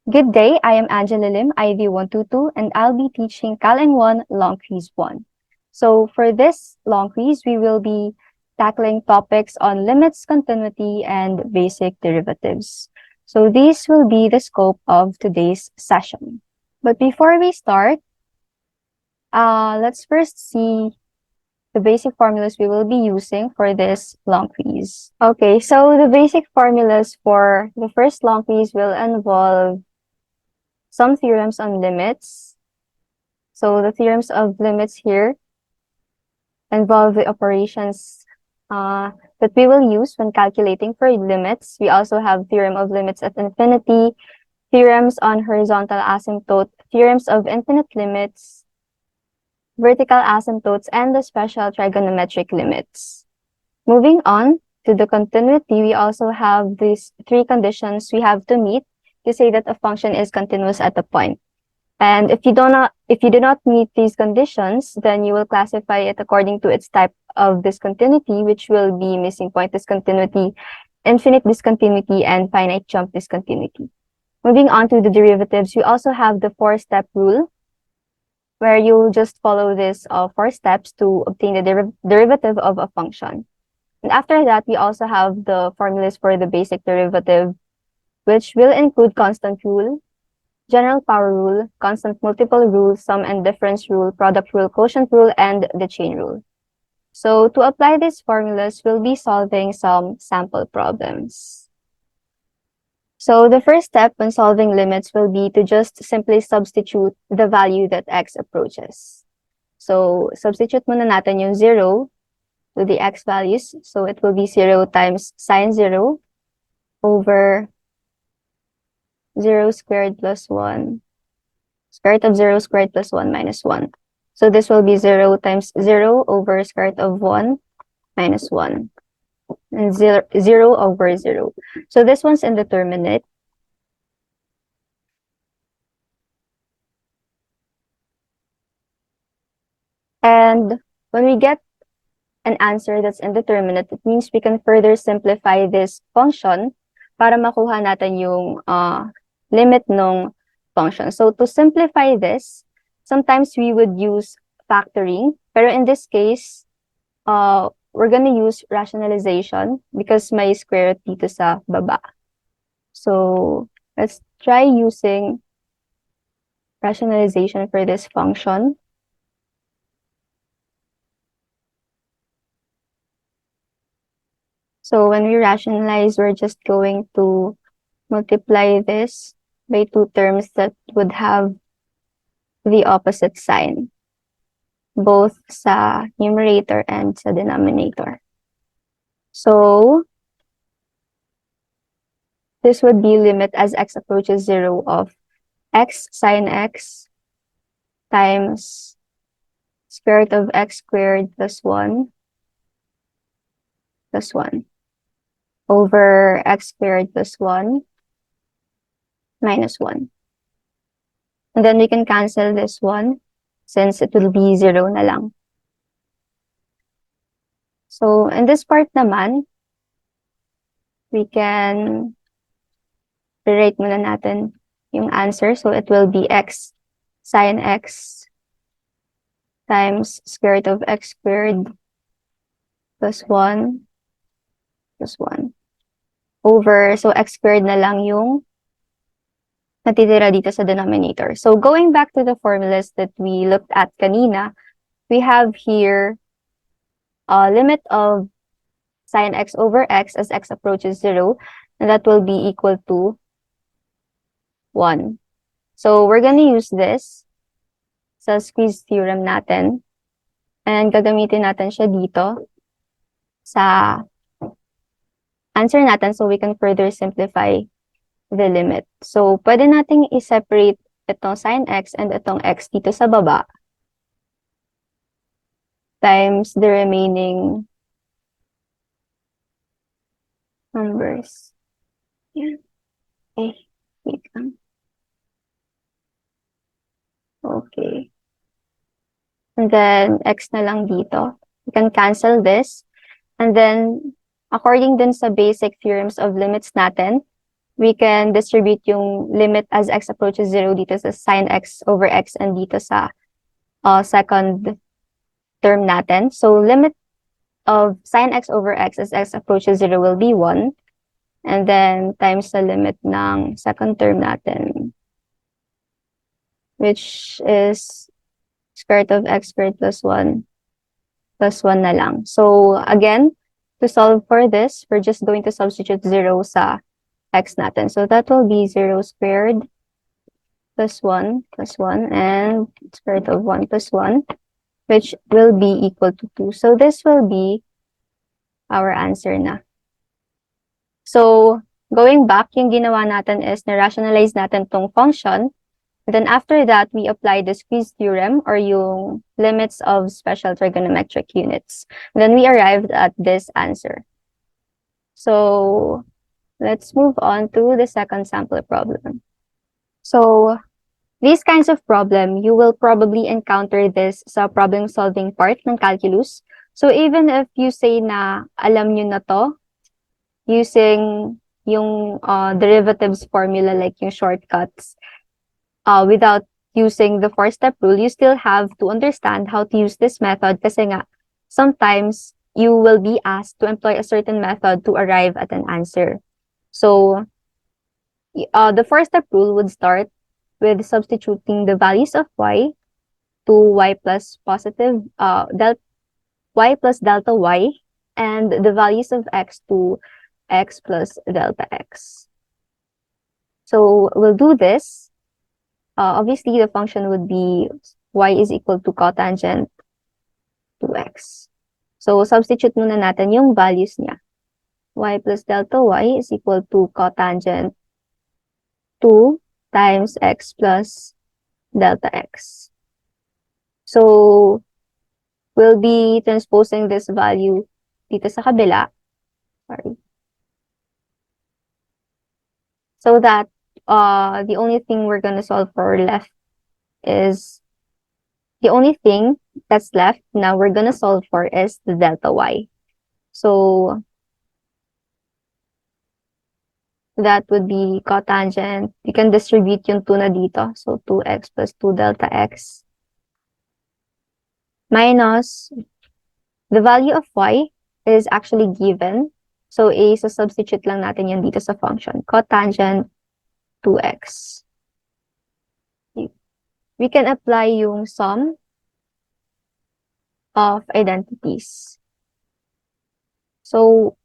Good day, I am Angela Lim, IV122, and I'll be teaching CALENG1 Long Quiz 1. So for this long quiz, we will be tackling topics on limits, continuity, and basic derivatives. So these will be the scope of today's session. But before we start, let's first see the basic formulas we will be using for this long quiz. Okay, so the basic formulas for the first long quiz will involve some theorems on limits. So the theorems of limits here involve the operations that we will use when calculating for limits. We also have theorem of limits at infinity, theorems on horizontal asymptote, theorems of infinite limits, vertical asymptotes, and the special trigonometric limits. Moving on to the continuity, we also have these three conditions we have to meet to say that a function is continuous at a point. And if you do not meet these conditions, then you will classify it according to its type of discontinuity, which will be missing point discontinuity, infinite discontinuity, and finite jump discontinuity. Moving on to the derivatives, we also have the four-step rule, where you'll just follow this 4 steps to obtain the derivative of a function. And after that, we also have the formulas for the basic derivative, which will include constant rule, general power rule, constant multiple rule, sum and difference rule, product rule, quotient rule, and the chain rule. So to apply these formulas, we'll be solving some sample problems. So the first step when solving limits will be to just simply substitute the value that x approaches. So substitute muna natin yung 0 to the x values. So it will be 0 times sine 0 over 0 squared plus 1. Square root of 0 squared plus 1 minus 1. So this will be 0 times 0 over square root of 1 minus 1. And 0 over 0. So this one's indeterminate. And when we get an answer that's indeterminate, it means we can further simplify this function para makuha natin yung limit ng function. So to simplify this, sometimes we would use factoring. Pero in this case, we're gonna use rationalization because may square root dito sa baba. So let's try using rationalization for this function. So when we rationalize, we're just going to multiply this by two terms that would have the opposite sign, both sa numerator and sa denominator. So this would be limit as x approaches 0 of x sine x times square root of x squared plus 1 over x squared plus 1 minus 1. And then we can cancel this one since it will be 0 na lang. So in this part naman, we can rewrite muna natin yung answer. So it will be x sine x times square root of x squared plus 1 over, so x squared na lang yung natitira dito sa denominator. So going back to the formulas that we looked at kanina, we have here a limit of sine x over x as x approaches 0, and that will be equal to 1. So we're gonna use this sa squeeze theorem natin, and gagamitin natin siya dito sa answer natin so we can further simplify the limit. So, pwede nating i-separate itong sine x and itong x dito sa baba times the remaining numbers. Yeah. Okay. Wait lang. Okay. And then, x na lang dito. We can cancel this. And then, according dun sa basic theorems of limits natin, we can distribute yung limit as x approaches 0 dito sa sine x over x and dito sa second term natin. So, limit of sine x over x as x approaches 0 will be 1. And then, times the limit ng second term natin, which is square root of x squared plus 1 na lang. So, again, to solve for this, we're just going to substitute 0 sa x natin. So, that will be 0 squared plus 1 and square root of 1 plus 1, which will be equal to 2. So, this will be our answer na. So, going back, yung ginawa natin is na-rationalize natin tong function. And then after that, we apply the squeeze theorem or yung limits of special trigonometric units. And then we arrived at this answer. So, let's move on to the second sample problem. So, these kinds of problem, you will probably encounter this sa problem-solving part ng calculus. So, even if you say na alam nyo na to, using yung derivatives formula like yung shortcuts, without using the four-step rule, you still have to understand how to use this method kasi nga, sometimes you will be asked to employ a certain method to arrive at an answer. So, the four-step rule would start with substituting the values of y to y plus positive, y plus delta y, and the values of x to x plus delta x. So, we'll do this. Obviously, the function would be y is equal to cotangent 2x. So, substitute muna natin yung values niya. Y plus delta y is equal to cotangent 2 times x plus delta x. So, we'll be transposing this value dito sa kabila. Sorry. So that the only thing we're going to solve for left is, the only thing that's left now we're going to solve for is the delta y. So, that would be cotangent. You can distribute yung 2 na dito. So, 2x plus 2 delta x minus the value of y is actually given. So, so substitute lang natin yan dito sa function. Cotangent 2x. We can apply yung sum of identities. So,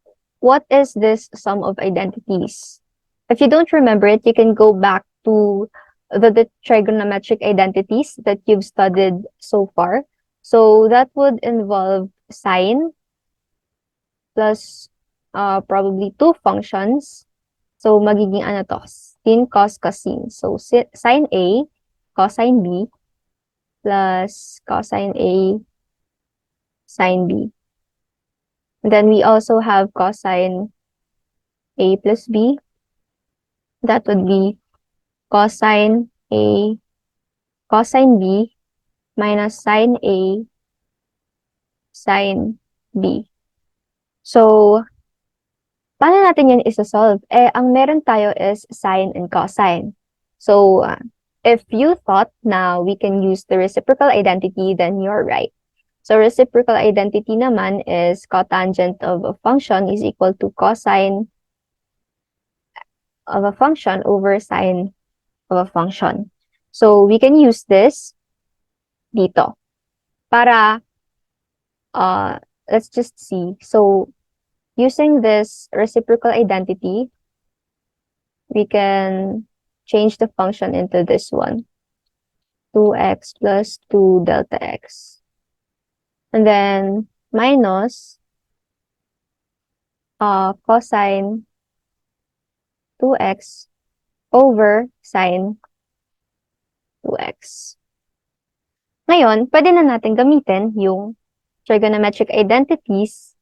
what is this sum of identities? If you don't remember it, you can go back to the trigonometric identities that you've studied so far. So, that would involve sine plus probably two functions. So, magiging ano to? Sin, cos, cosine. So, sine A, cosine B, plus cosine A, sine B. And then we also have cosine A plus B. That would be cosine A, cosine B, minus sine A, sine B. So, paano natin yun isa-solve? Ang meron tayo is sine and cosine. So, if you thought na we can use the reciprocal identity, then you're right. So, reciprocal identity naman is cotangent of a function is equal to cosine of a function over sine of a function. So, we can use this dito. Para, let's just see. So, using this reciprocal identity, we can change the function into this one. 2x plus 2 delta x. And then, minus cosine 2x over sine 2x. Ngayon, pwede na natin gamitin yung trigonometric identities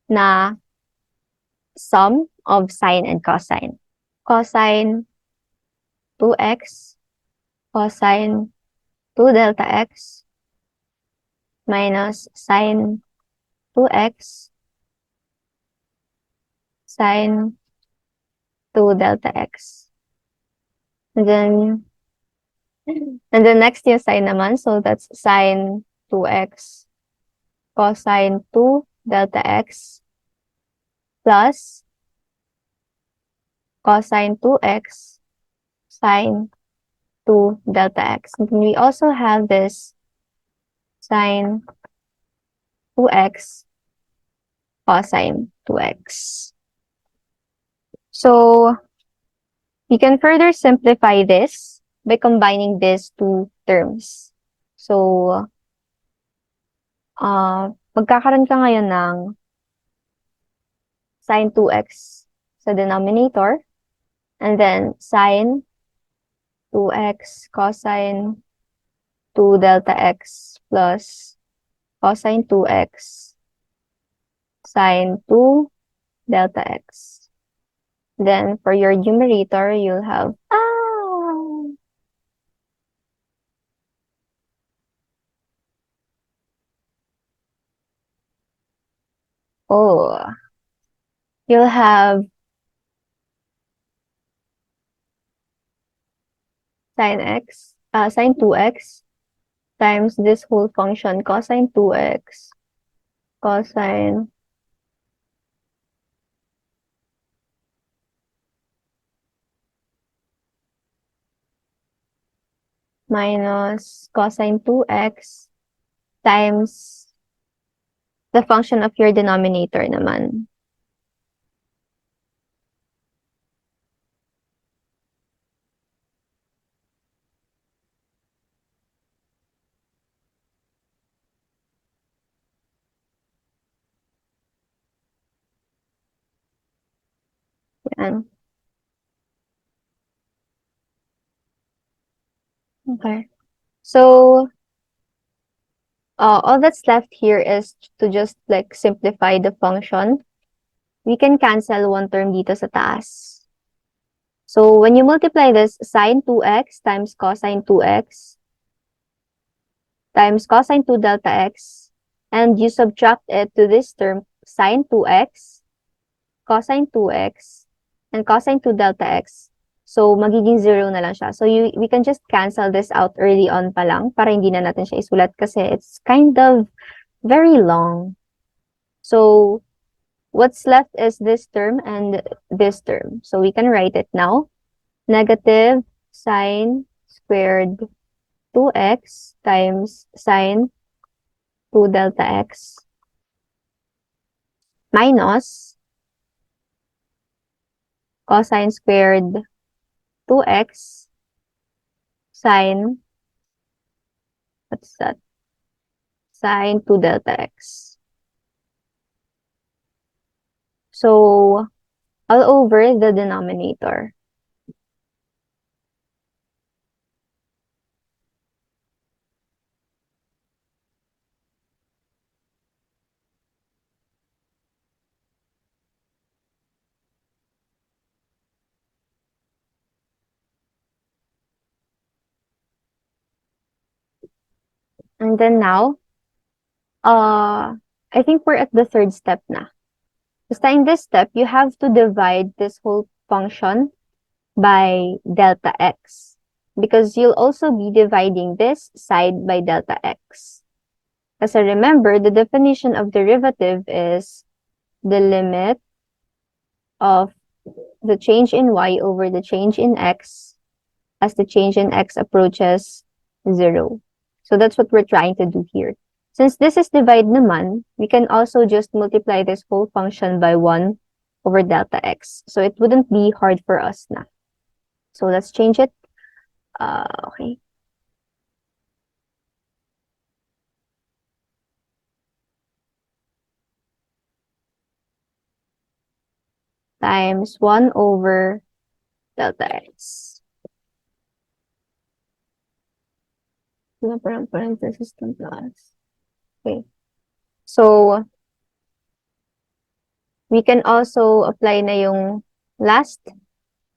na sum of sine and cosine. Cosine 2x, cosine 2 delta x, minus sine 2x, sine to delta x. And then next yung sine naman. So that's sine 2x cosine 2 delta x plus cosine 2x sine 2 delta x. And then we also have this sine 2x cosine 2x. So we can further simplify this by combining these two terms. So, magkakaroon ka ngayon ng sine 2x sa denominator, and then sine 2x cosine 2 delta x plus cosine 2x sine 2 delta x. Then for your numerator, you'll have you'll have sine 2x times this whole function cosine 2x cosine minus cosine 2x times the function of your denominator naman. Yan. Okay. So, all that's left here is to just like simplify the function. We can cancel one term dito sa taas. So, when you multiply this, sine 2x times cosine 2x times cosine 2 delta x, and you subtract it to this term, sine 2x, cosine 2x, and cosine 2 delta x. So, magiging 0 na lang siya. So, we can just cancel this out early on pa lang para hindi na natin siya isulat kasi it's kind of very long. So, what's left is this term and this term. So, we can write it now. Negative sine squared 2x times sine 2 delta x minus cosine squared 2x sine, what's that? Sine 2 delta x. So, all over the denominator. And then now, I think we're at the third step na. Basta in this step, you have to divide this whole function by delta x. Because you'll also be dividing this side by delta x. Kasi remember, the definition of derivative is the limit of the change in y over the change in x as the change in x approaches 0. So that's what we're trying to do here. Since this is divide naman, we can also just multiply this whole function by 1 over delta x. So it wouldn't be hard for us na. So let's change it. Okay. Times 1 over delta x. Parang parenthesis ng plus. Okay. So, we can also apply na yung last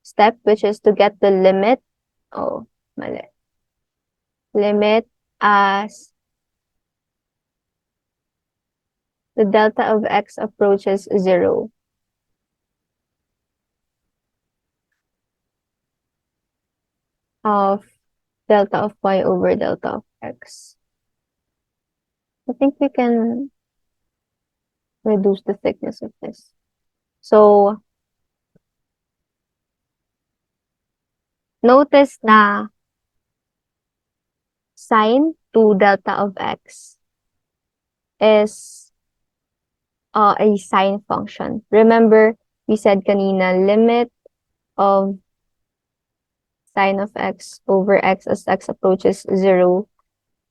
step, which is to get the limit. Oh, mali. Limit as the delta of x approaches 0. of delta of y over delta of x. I think we can reduce the thickness of this. So, notice na sine 2 delta of x is a sine function. Remember, we said kanina, limit of sine of x over x as x approaches 0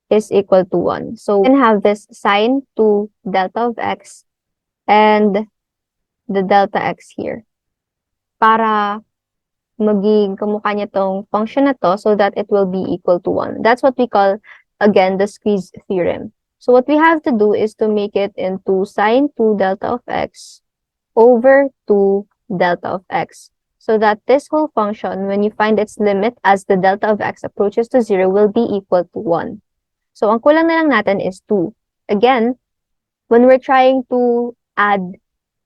is equal to 1. So, we can have this sine 2 delta of x and the delta x here para maging kamukha niya tong function na to so that it will be equal to 1. That's what we call, again, the squeeze theorem. So what we have to do is to make it into sine 2 delta of x over 2 delta of x so that this whole function, when you find its limit as the delta of x approaches to 0, will be equal to 1. So ang kulang na lang natin is 2. Again, when we're trying to add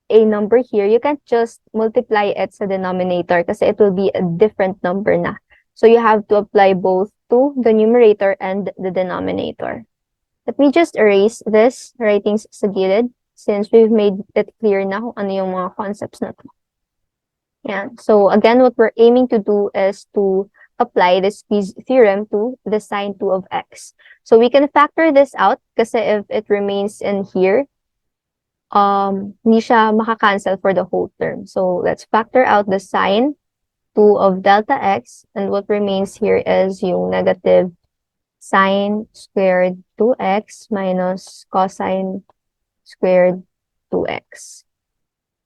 a number here, you can't just multiply it sa denominator kasi it will be a different number na. So you have to apply both to the numerator and the denominator. Let me just erase this writings sa gilid since we've made it clear na kung ano yung mga concepts na to. Yeah. So again, what we're aiming to do is to apply the squeeze theorem to the sine 2 of x. So we can factor this out kasi if it remains in here, hindi siya maka-cancel for the whole term. So let's factor out the sine 2 of delta x, and what remains here is yung negative sine squared 2x minus cosine squared 2x.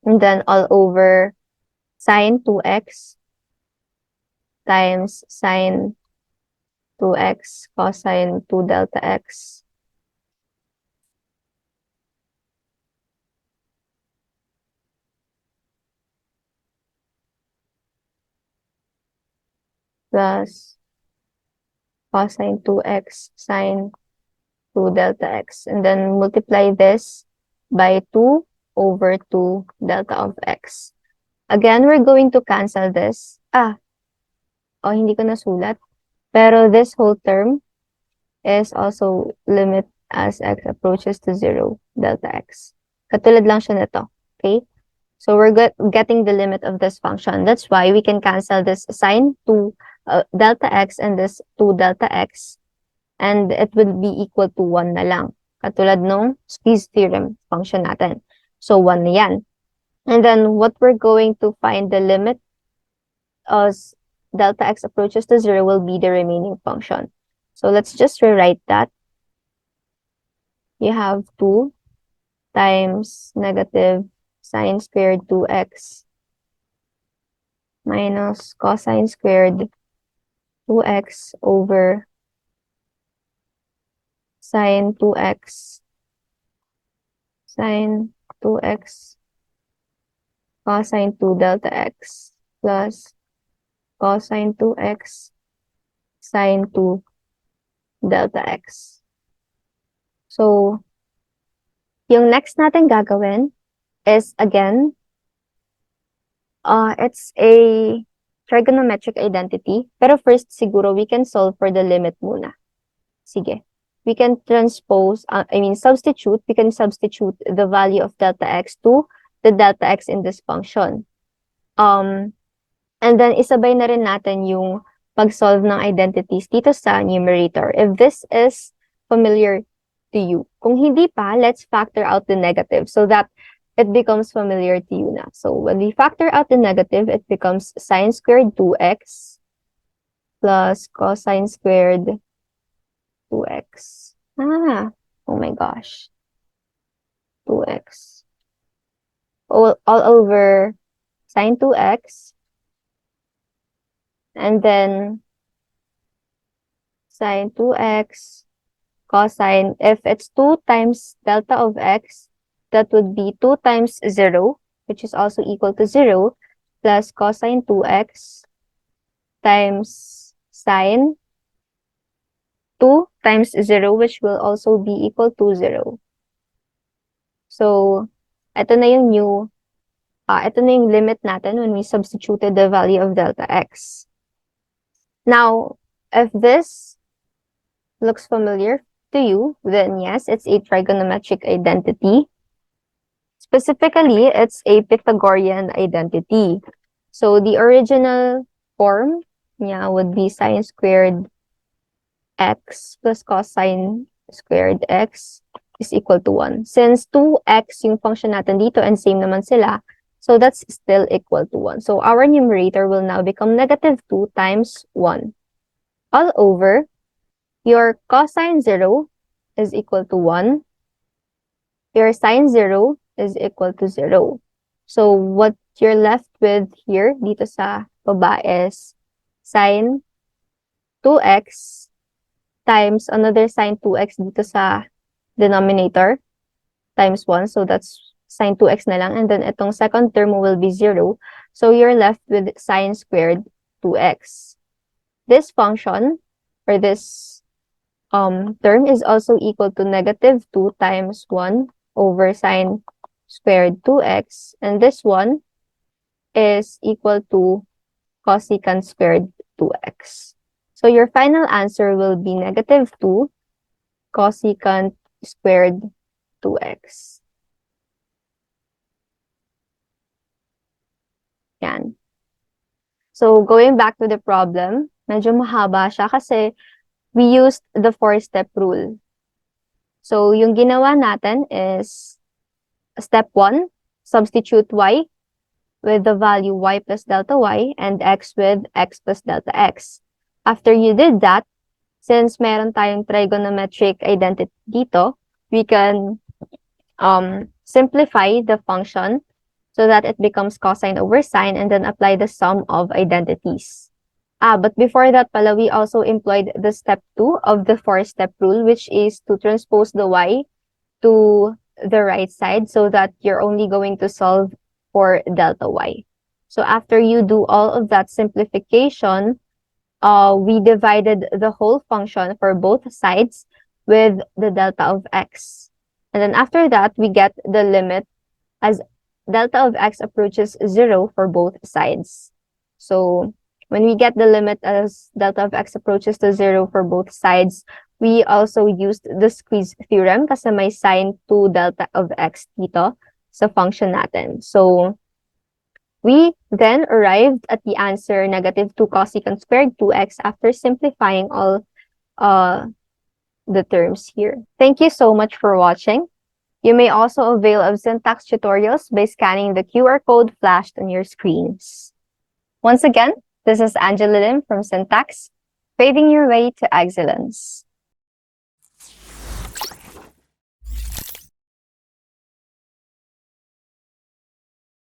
And then all over sine 2x times sine 2x cosine 2 delta x plus cosine 2x sine 2 delta x. And then multiply this by 2 over 2 delta of x. Again, we're going to cancel this. Hindi ko nasulat. Pero this whole term is also limit as x approaches to 0 delta x. Katulad lang siya nito. Okay? So we're getting the limit of this function. That's why we can cancel this sine 2 delta x and this 2 delta x, and it will be equal to 1 na lang. Katulad nung squeeze theorem function natin. So 1 na yan. And then what we're going to find the limit as delta x approaches to 0 will be the remaining function. So let's just rewrite that. You have 2 times negative sine squared 2x minus cosine squared 2x over sine 2x cosine 2 delta x plus cosine 2x sine 2 delta x. So, yung next natin gagawin is, again, it's a trigonometric identity. Pero first, siguro, we can solve for the limit muna. Sige. We can substitute. We can substitute the value of delta x to the delta x in this function. And then, isabay na rin natin yung pag-solve ng identities dito sa numerator. If this is familiar to you. Kung hindi pa, let's factor out the negative so that it becomes familiar to you na. So, when we factor out the negative, it becomes sine squared 2x plus cosine squared 2x. Oh my gosh. 2x. All over sine 2x. And then sine 2x cosine, if it's 2 times delta of x, that would be 2 times 0, which is also equal to 0, plus cosine 2x times sine 2 times 0, which will also be equal to 0. So, ito na yung ito na yung limit natin when we substituted the value of delta x. Now, if this looks familiar to you, then yes, it's a trigonometric identity. Specifically, it's a Pythagorean identity. So the original form niya would be sine squared x plus cosine squared x is equal to 1. Since 2x yung function natin dito and same naman sila, so that's still equal to 1. So our numerator will now become negative 2 times 1. All over, your cosine 0 is equal to 1. Your sine 0 is equal to 0. So what you're left with here, dito sa baba, is sine 2x times another sine 2x dito sa denominator times 1. So that's sine 2x na lang. And then itong second term will be 0. So you're left with sine squared 2x. This function, or this term, is also equal to negative 2 times 1 over sine squared 2x. And this one is equal to cosecant squared 2x. So your final answer will be negative 2 cosecant squared 2x. Yan. So going back to the problem, medyo mahaba siya kasi we used the 4-step rule. So yung ginawa natin is step 1, substitute y with the value y plus delta y and x with x plus delta x. After you did that, since meron tayong trigonometric identity dito, we can simplify the function so that it becomes cosine over sine and then apply the sum of identities. But before that pala, we also employed the step 2 of the 4-step rule, which is to transpose the y to the right side so that you're only going to solve for delta y. So after you do all of that simplification, we divided the whole function for both sides with the delta of x. And then after that, we get the limit as delta of x approaches 0 for both sides. So when we get the limit as delta of x approaches to 0 for both sides, we also used the squeeze theorem kasi may sine 2 delta of x dito sa function natin. So we then arrived at the answer negative 2 cosecant squared 2x after simplifying all the terms here. Thank you so much for watching. You may also avail of syntax tutorials by scanning the QR code flashed on your screens. Once again, this is Angela Lim from Syntax, paving your way to excellence.